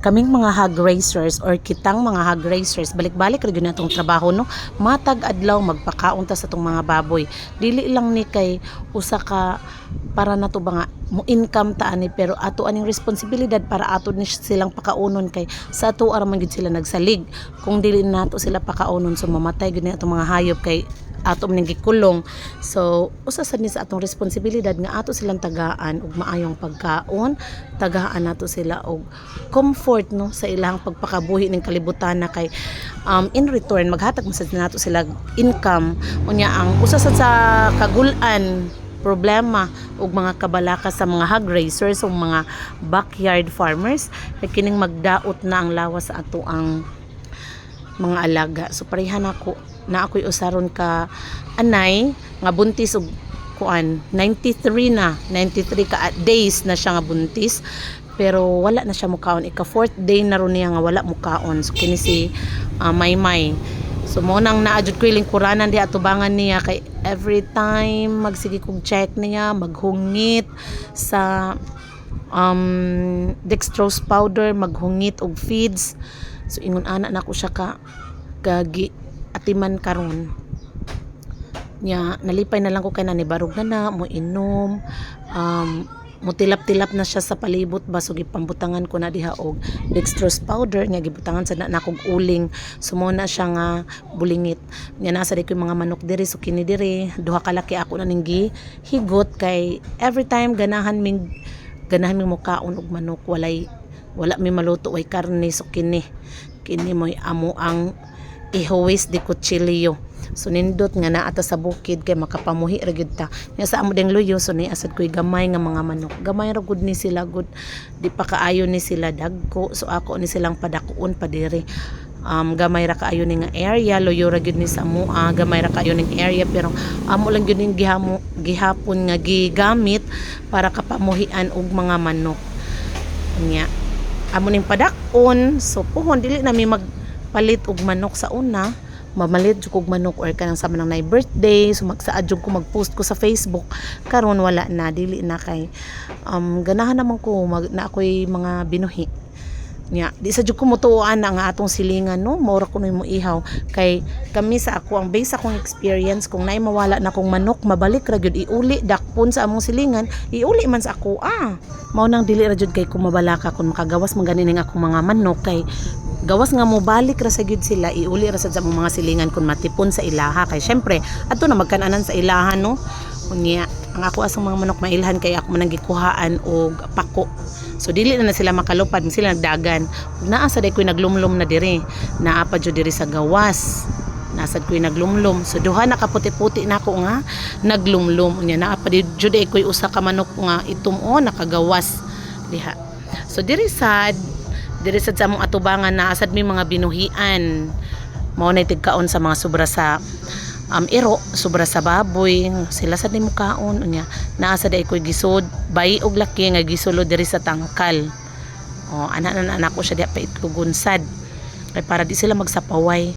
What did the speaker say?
Kaming mga hog raisers or kitang mga hog raisers balik-balik ra gyud natong trabaho no, matag adlaw magpakaon ta sa tong mga baboy. Dili lang ni kay usa ka para nato ba nga mo income ta ani, pero ato aning responsibilidad para ato ni silang pakaunon kay sa ato ara man gyud sila nagsalig. Kung dili nato sila pakaunon so mamatay gyud ni atong mga hayop kay ato man gikulong. So usa sad ni sa atong responsibilidad nga ato silang tagaan og maayong pagkaon, tagaan nato sila og comfort no sa ilang pagpakabuhi ning kalibutan na kay in return maghatag man sad nato sila income. Unya ang usa sad sa kagulan problema ug mga kabalaka sa mga hog raisers o mga backyard farmers kay kining magdaot na ang lawas sa ato ang mga alaga. So pareha nako na ako'y usaron ka anay nga buntis og kuan 93 ka days na siya nga buntis, pero wala na siya mukaon. Ika 4th day na ron niya nga wala mukaon. So kini si Maymay. So mo nang naadjud ko iling kuranan di atubangan niya kay every time magsige kog check niya, maghungit sa dextrose powder, maghungit og feeds. So ingon ana nako siya ka gagi atiman karon nya nalipay na lang ko kay nanibarog na mo inom, mutilap-tilap na siya sa palibot ba, so gipambutangan ko na diha og dextrose powder nya gibutangan sa na kog uling. Sumo na siya nga bulingit nya nasa di ko mga manok diri. So kini diri duha ka laki ako na ning higot kay every time ganahan ming mukaon og manok, wala mi maluto way karne. So kini mo'y amo ang ihuwis di kutsilyo. So nindot nga naa ta sa bukid kay makapamuhi ra gyud ta. Nya sa amo ding luyo so ni asad koy gamay nga mga manok. Gamay ra gud ni sila, gud di pa kaayo ni sila dagko. So ako ni silang padakuon pa diri. Gamay ra kaayo ni nga area, luyo ra gyud ni sa amo. Gamay ra kaayo ning area pero amo lang gyud ning gihapon nga gigamit para kapamuhian og mga manok. Nya amo ning padakon. So puhon dili na mi magpalit og manok sa una, mamalit jud kog manok or kanang sama nang nay birthday. So magsaad jud ko magpost ko sa Facebook. Karon wala na, dili na kay ganahan naman ko na ako'y mga binuhi nya di sa jud ko mutuoan na nga atong silingan no, mora ko mo ihaw kay kami sa ako ang base akong experience kung naay mawala na kong manok mabalik ra gyud iuli dakpon sa among silingan, iuli man sa ako mao nang dili ra jud kay kung mabalaka kung makagawas man ganin akong mga manok kay gawas nga mo balik ra sa gyud sila, iuli ra sa among mga silingan kung matipon sa ilaha kay syempre adto na magkananan sa ilaha no. Unya ang ako asang mga manok mailhan kay ako man gikuhaan og pako. So dili na sila makalupad, sila nagdagan. Naa sa day koy naglumlum na diri. Naa pa jud diri sa gawas. Nasad koy naglumlum. So duha na kaputi-puti nako nga naglumlum. Unya naa pa jud koy usa ka manok nga itumo nakagawas diha. So diri sad sa among atubangan na asad mi mga binuhian. Mao nay tigkaon sa mga sobra sa iro, sobra sa baboy, sila sad ni mukaon. Unya naa sa day koy gisod bayi og laki nga gisulo diri sa tangkal. Ana ko siya diha pa itlugon sad kay para di sila magsapaway.